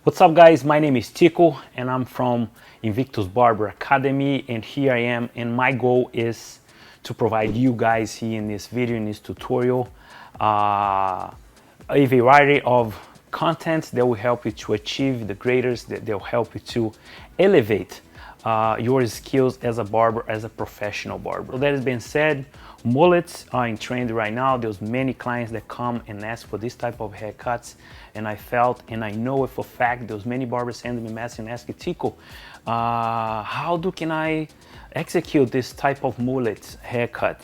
What's up guys, my name is Tico and I'm from Invictus Barber Academy, and here I am, and my goal is to provide you guys here in this video, in this tutorial, a variety of content that will help you to achieve the greatest, that will help you to elevate your skills as a barber, as a professional barber. So that has been said, mullets are in trend right now. There's many clients that come and ask for this type of haircuts, and I felt, and I know it for a fact, there's many barbers sending me messages and asking, Tico, can I execute this type of mullet haircut?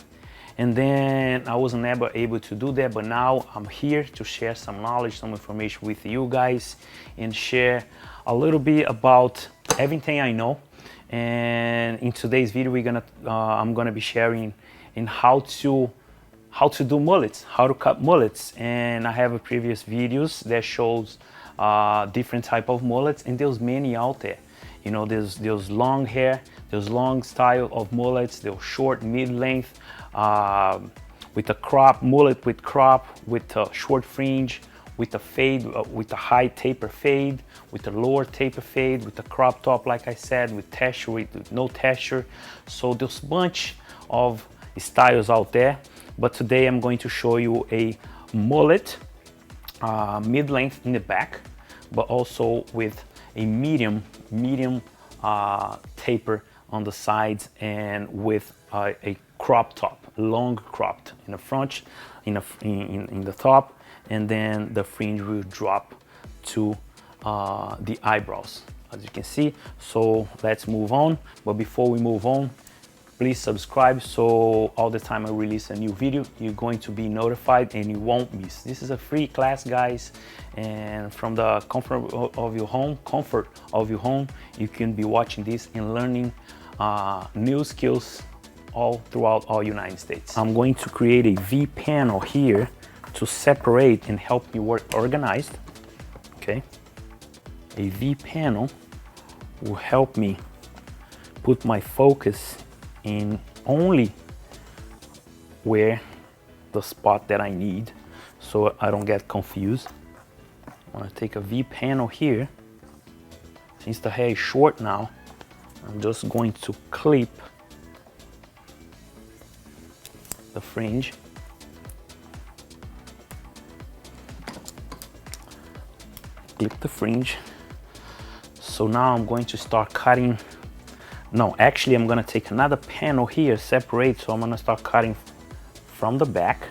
And then I wasn't ever able to do that, but now I'm here to share some knowledge, some information with you guys, and share a little bit about everything I know. And in today's video, I'm gonna be sharing in how to do mullets, how to cut mullets. And I have a previous videos that shows different type of mullets, and there's many out there. You know, there's long hair, there's long style of mullets, there's short, mid-length, with a crop, mullet with crop, with a short fringe, with a fade, with a high taper fade, with a lower taper fade, with a crop top, like I said, with texture, with no texture. So there's a bunch of styles out there, but today I'm going to show you a mullet, mid-length in the back, but also with a medium taper on the sides, and with a crop top, long cropped in the front, in the top, and then the fringe will drop to the eyebrows, as you can see. So let's move on, but before we move on, please subscribe, so all the time I release a new video, you're going to be notified and you won't miss. This is a free class, guys, and from the comfort of your home, you can be watching this and learning new skills all throughout all United States. I'm going to create a V panel here to separate and help me work organized. Okay, a V panel will help me put my focus in only where the spot that I need, so I don't get confused. I'm gonna take a V panel here. Since the hair is short now, I'm just going to clip the fringe. Clip the fringe. So now I'm going to start cutting. No, actually I'm gonna take another panel here, separate, so I'm gonna start cutting from the back.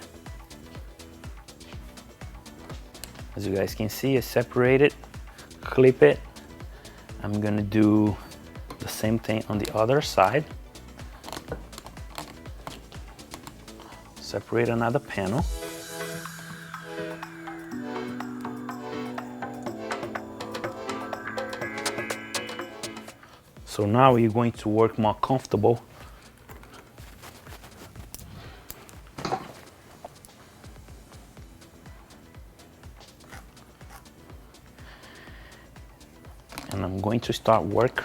As you guys can see, it's separated, clip it. I'm gonna do the same thing on the other side. Separate another panel. So now you're going to work more comfortable. And I'm going to start work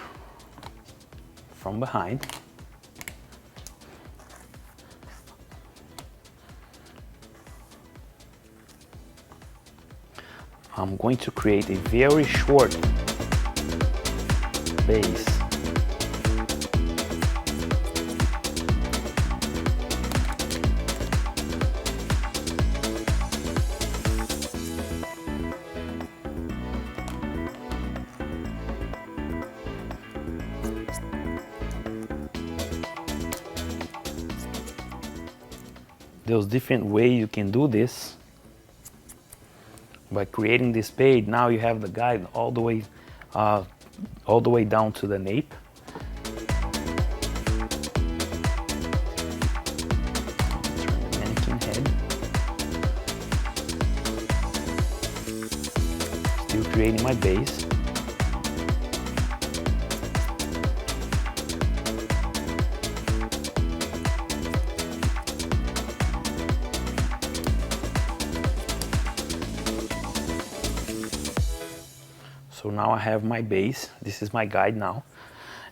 from behind. I'm going to create a very short base. There's different ways you can do this. By creating this fade, now you have the guide all the way down to the nape. Turn the mannequin head. Still creating my base. So now I have my base. This is my guide now,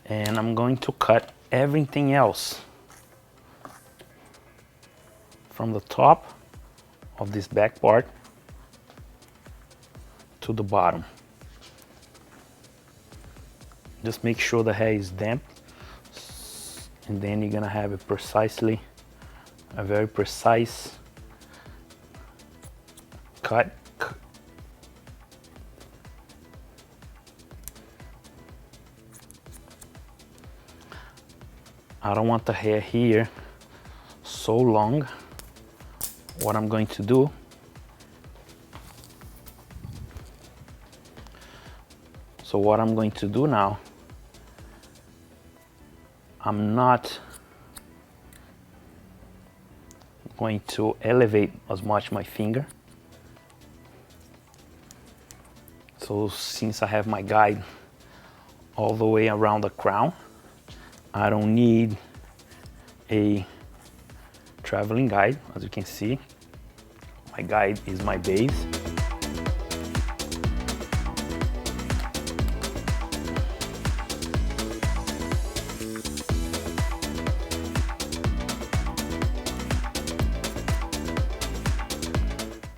and I'm going to cut everything else from the top of this back part to the bottom. Just make sure the hair is damp, and then you're gonna have a very precise cut. I don't want the hair here so long. What I'm going to do, now, I'm not going to elevate as much my finger. So since I have my guide all the way around the crown, I don't need a traveling guide. As you can see, my guide is my base.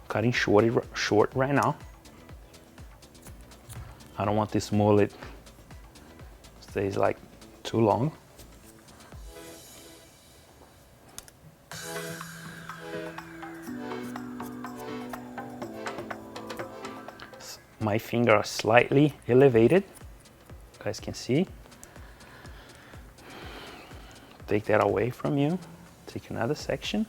Cutting short right now. I don't want this mullet stays like too long. My fingers are slightly elevated, you guys can see. Take that away from you. Take another section.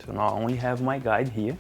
So now I only have my guide here.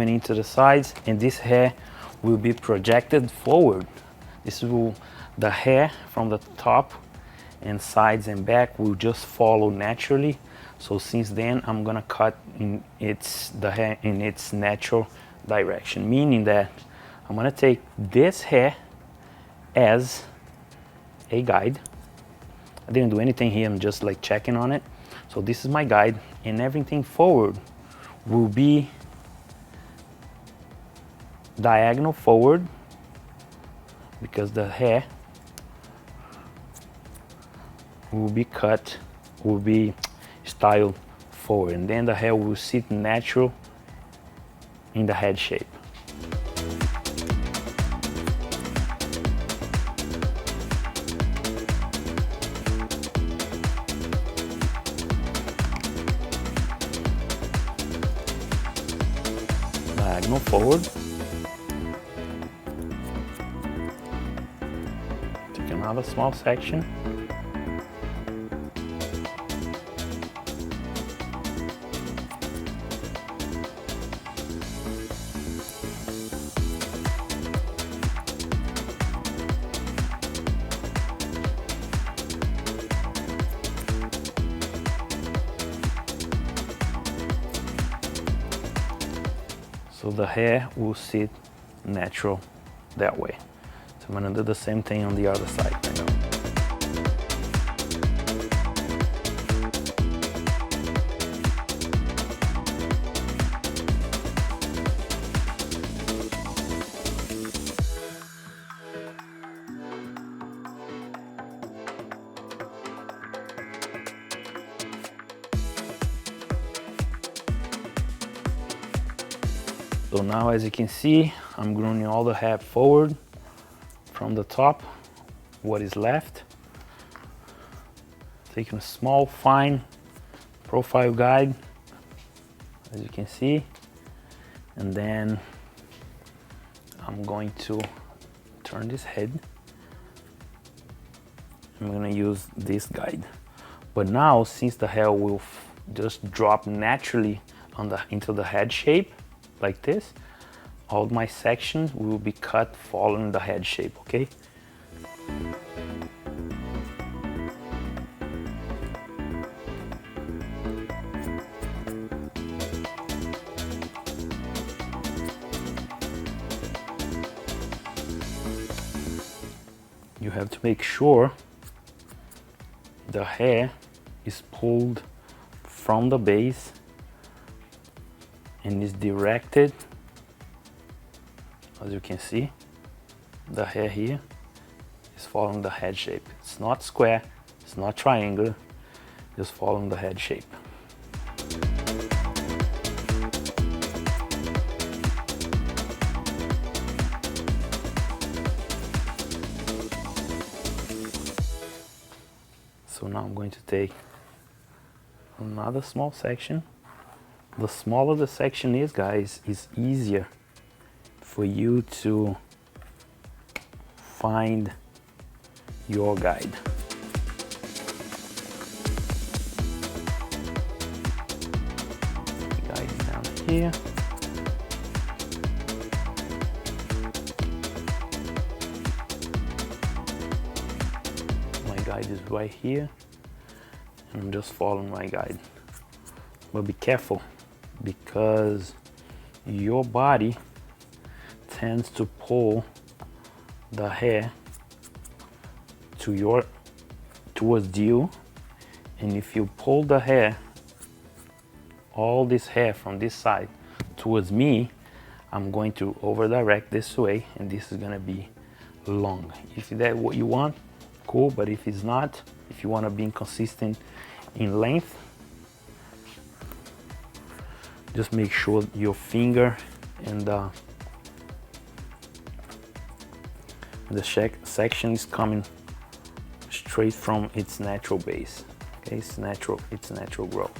Into the sides, and this hair will be projected forward. The hair from the top and sides and back will just follow naturally. So since then I'm gonna cut the hair in its natural direction, meaning that I'm gonna take this hair as a guide. I didn't do anything here, I'm just like checking on it. So this is my guide, and everything forward will be diagonal forward, because the hair will be styled forward, and then the hair will sit natural in the head shape. Diagonal forward. Another small section. So the hair will sit natural that way. So I'm gonna do the same thing on the other side right now. So now, as you can see, I'm grooming all the hair forward from the top, what is left. Taking a small, fine profile guide, as you can see, and then I'm going to turn this head. I'm gonna use this guide. But now, since the hair will just drop naturally into the head shape, like this, all my sections will be cut following the head shape, okay? You have to make sure the hair is pulled from the base and is directed. As you can see, the hair here is following the head shape. It's not square, it's not triangular, just following the head shape. So now I'm going to take another small section. The smaller the section is, guys, it's easier for you to find your guide. The guide is down here. My guide is right here, and I'm just following my guide. But be careful, because your body tends to pull the hair towards you, and if you pull the hair, all this hair from this side towards me, I'm going to over direct this way, and this is gonna be long. If that's what you want, cool, but if it's not, if you want to be consistent in length, just make sure your finger and the section is coming straight from its natural base. Okay, it's natural growth.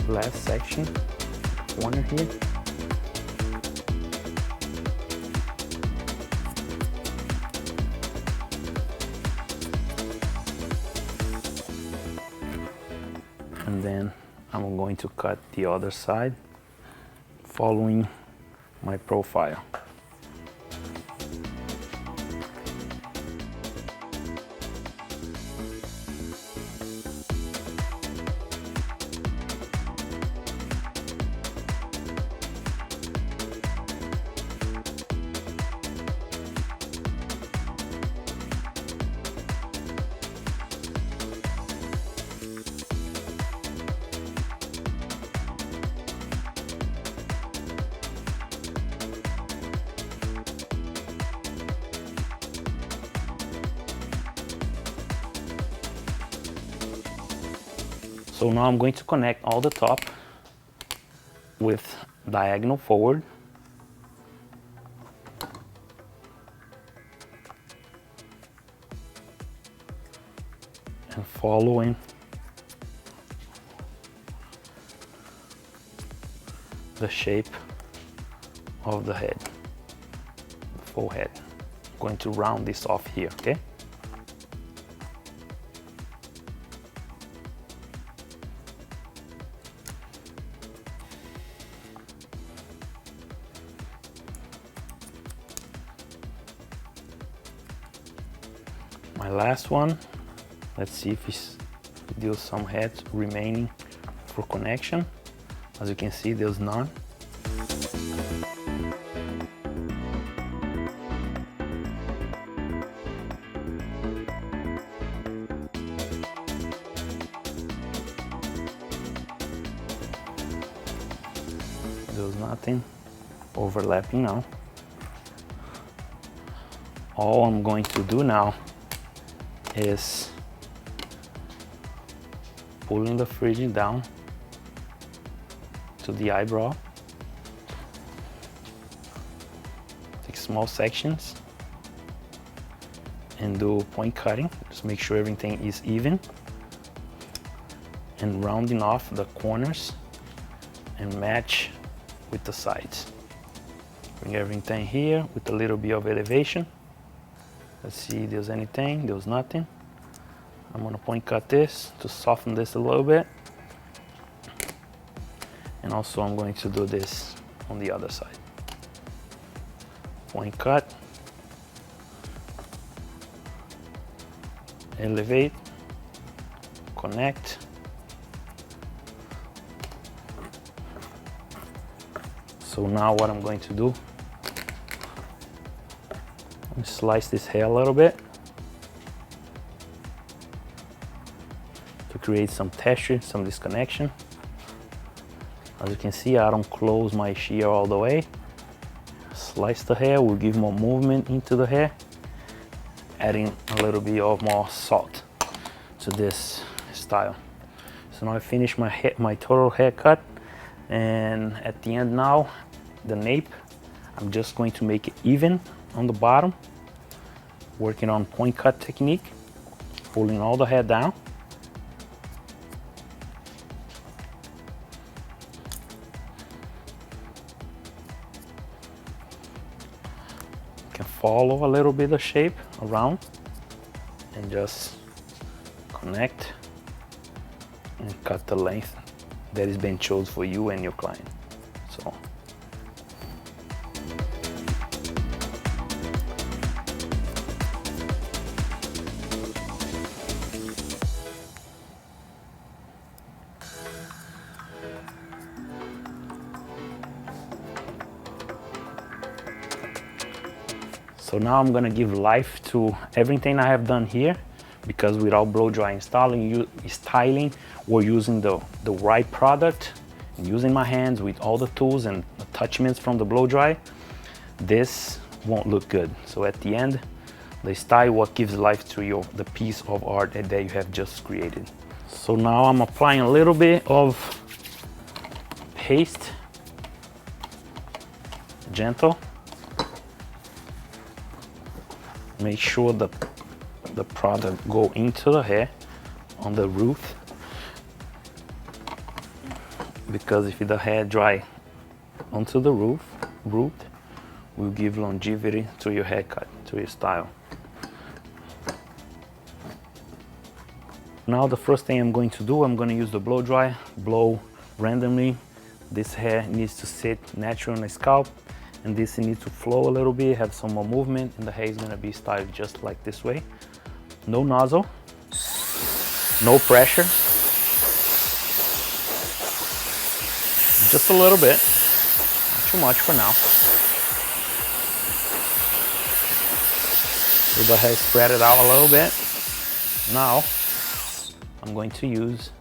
Last section, corner here. And then I'm going to cut the other side following my profile. So now I'm going to connect all the top with diagonal forward. And following the shape of the head, the full head. I'm going to round this off here, okay? My last one, Let's see if it's there's some heads remaining for connection. As you can see, there's none. There's nothing overlapping now. All I'm going to do now is pulling the fringing down to the eyebrow. Take small sections and do point cutting. Just make sure everything is even. And rounding off the corners and match with the sides. Bring everything here with a little bit of elevation. Let's see if there's anything. There's nothing. I'm gonna point cut this to soften this a little bit. And also I'm going to do this on the other side. Point cut. Elevate. Connect. So now what I'm going to do, I'm gonna slice this hair a little bit to create some texture, some disconnection. As you can see, I don't close my shear all the way. Slice the hair, will give more movement into the hair, adding a little bit of more salt to this style. So now I finish my total haircut, and at the end now, the nape, I'm just going to make it even on the bottom, working on point cut technique, pulling all the hair down. You can follow a little bit of shape around and just connect and cut the length that is being chosen for you and your client. So now I'm gonna give life to everything I have done here, because without blow dry styling, we're using the right product and using my hands with all the tools and attachments from the blow dry, this won't look good. So at the end, the style what gives life to the piece of art that you have just created. So now I'm applying a little bit of paste, gentle. Make sure the product go into the hair on the root, because if the hair dry onto the root will give longevity to your haircut, to your style. Now the first thing I'm going to do, I'm going to use the blow dry, blow randomly. This hair needs to sit natural on the scalp, and this needs to flow a little bit, have some more movement, and the hair is gonna be styled just like this way. No nozzle, no pressure. Just a little bit, not too much for now. Let the hair spread it out a little bit. Now, I'm going to use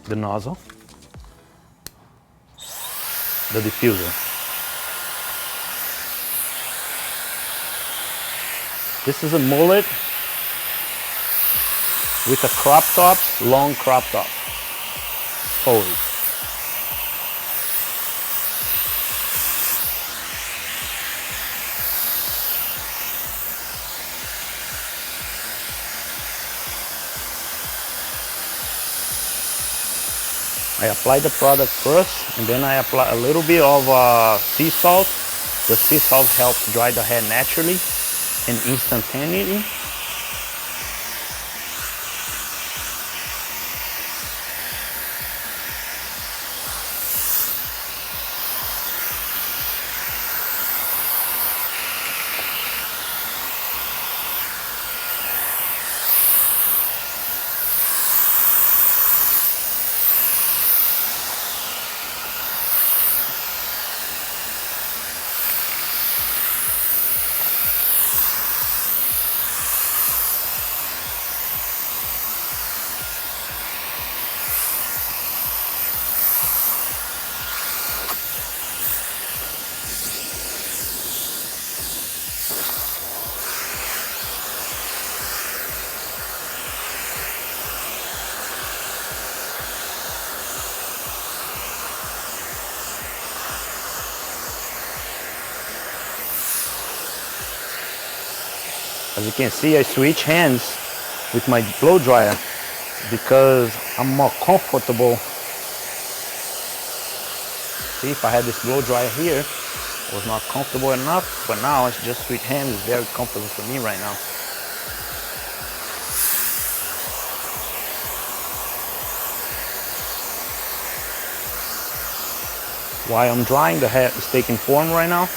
the nozzle, the diffuser. This is a mullet with a crop top, long crop top. Forward. I apply the product first, and then I apply a little bit of sea salt. The sea salt helps dry the hair naturally and instantaneously. As you can see, I switch hands with my blow dryer because I'm more comfortable. See, if I had this blow dryer here, it was not comfortable enough, but now it's just switch hands. It's very comfortable for me right now. While I'm drying, the hair is taking form right now.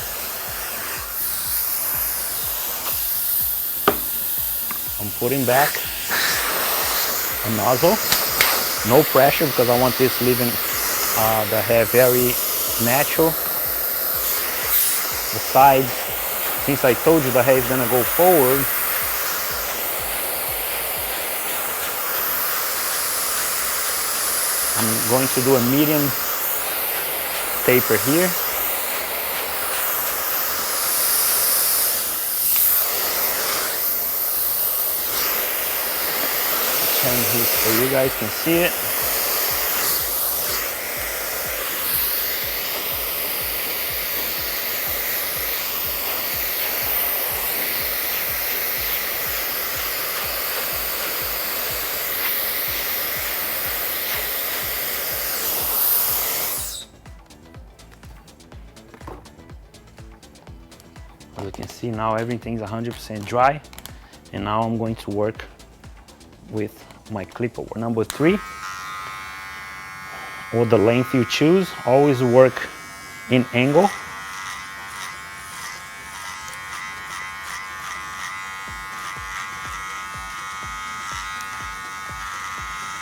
I'm putting back a nozzle, no pressure, because I want this leaving the hair very natural. The sides, since I told you the hair is gonna go forward, I'm going to do a medium taper here. Turn here so you guys can see it. As you can see, now everything's 100% dry, and now I'm going to work with my clipper. Number 3, or the length you choose, always work in angle.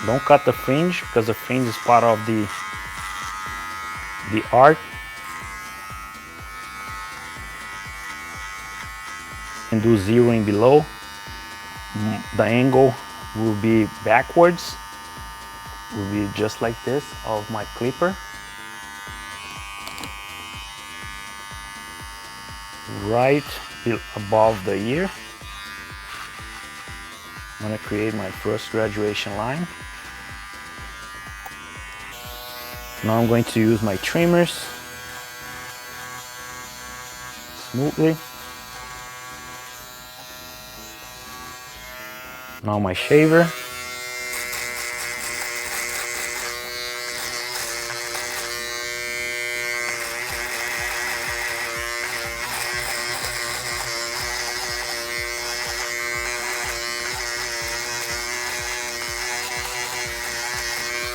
Don't cut the fringe, because the fringe is part of the art. And do zeroing below. The angle will be backwards, will be just like this of my clipper, right above the ear. I'm gonna create my first graduation line. Now I'm going to use my trimmers smoothly. Now my shaver.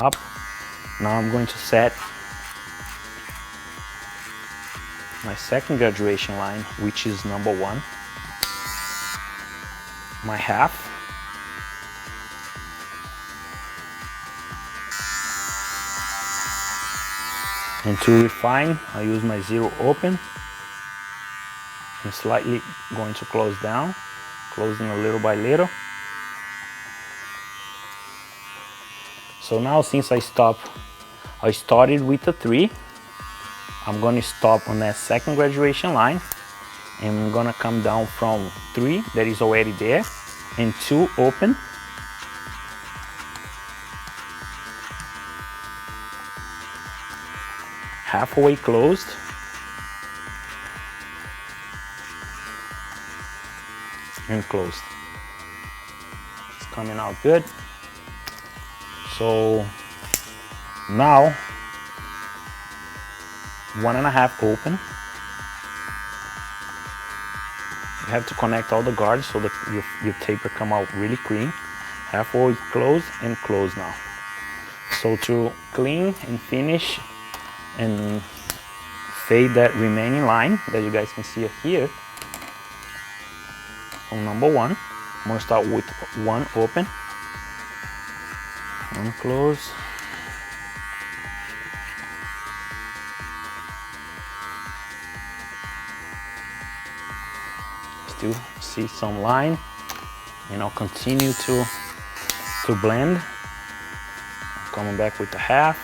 Up. Now I'm going to set my second graduation line, which is number 1, my half. And to refine, I use my zero open. I'm slightly going to close down, closing a little by little. So now, since I started with a 3, I'm going to stop on that second graduation line, and I'm going to come down from 3 that is already there, and 2 open. Halfway closed, and closed. It's coming out good. So now 1.5 open. You have to connect all the guards so that your taper come out really clean. Halfway closed and close now. So to clean and finish and fade that remaining line that you guys can see here on number 1, I'm gonna start with 1 open, 1 close, still see some line, and I'll continue to blend. I'm coming back with the half.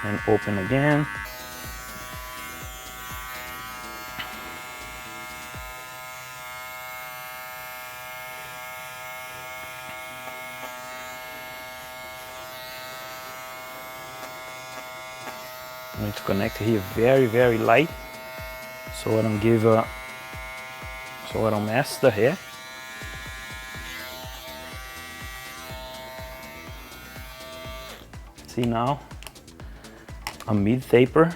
And open again. I'm going to connect here very, very light. so I don't mess the hair. See now, a mid taper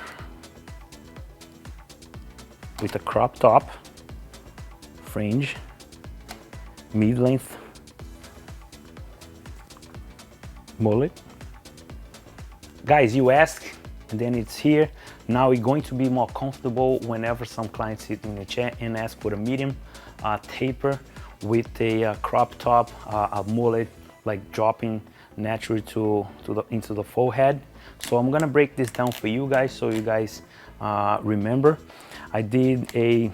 with a crop top, fringe, mid-length mullet. Guys, you ask, and then it's here. Now we're going to be more comfortable whenever some clients sit in the chair and ask for a medium taper with a crop top, a mullet, like dropping naturally into the forehead. So I'm gonna break this down for you guys so you guys remember. I did a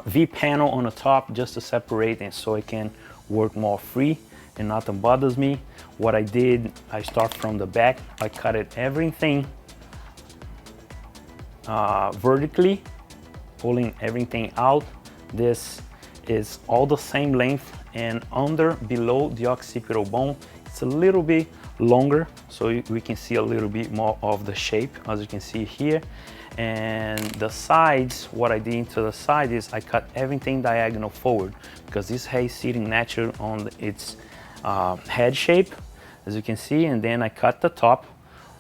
V panel on the top just to separate and so it can work more free and nothing bothers me. What I did, I start from the back. I cut it everything vertically, pulling everything out. This is all the same length, and under below the occipital bone it's a little bit longer, so we can see a little bit more of the shape, as you can see here. And the sides, what I did to the side is I cut everything diagonal forward because this hair is sitting natural on its head shape, as you can see. And then I cut the top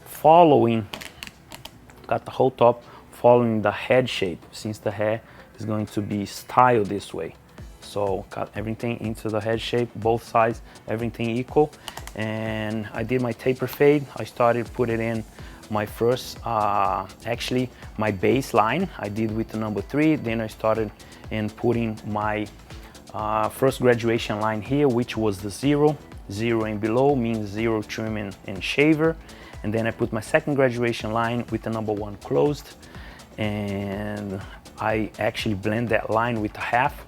following, cut the whole top following the head shape, since the hair is going to be styled this way. So cut everything into the head shape, both sides, everything equal. And I did my taper fade. I started putting in my first, actually my baseline I did with the number 3. Then I started in putting my first graduation line here, which was the 0 and below, means 0 trim and shaver. And then I put my second graduation line with the number 1 closed, and I actually blend that line with a half.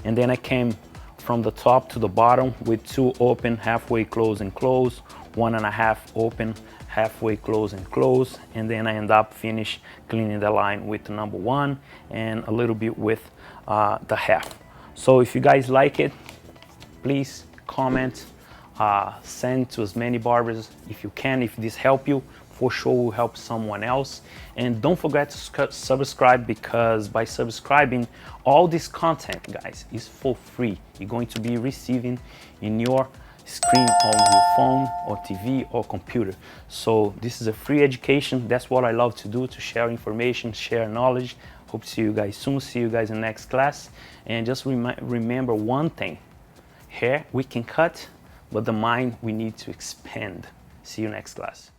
And then I came from the top to the bottom with 2 open, halfway close and close, 1.5 open, halfway close and close. And then I end up finish cleaning the line with the number 1 and a little bit with the half. So if you guys like it, please comment, send to as many barbers if you can. If this help you, for sure will help someone else. And don't forget to subscribe, because by subscribing, all this content, guys, is for free. You're going to be receiving in your screen on your phone or TV or computer. So this is a free education. That's what I love to do, to share information, share knowledge. Hope to see you guys soon. See you guys in the next class. And just remember one thing: hair we can cut, but the mind we need to expand. See you next class.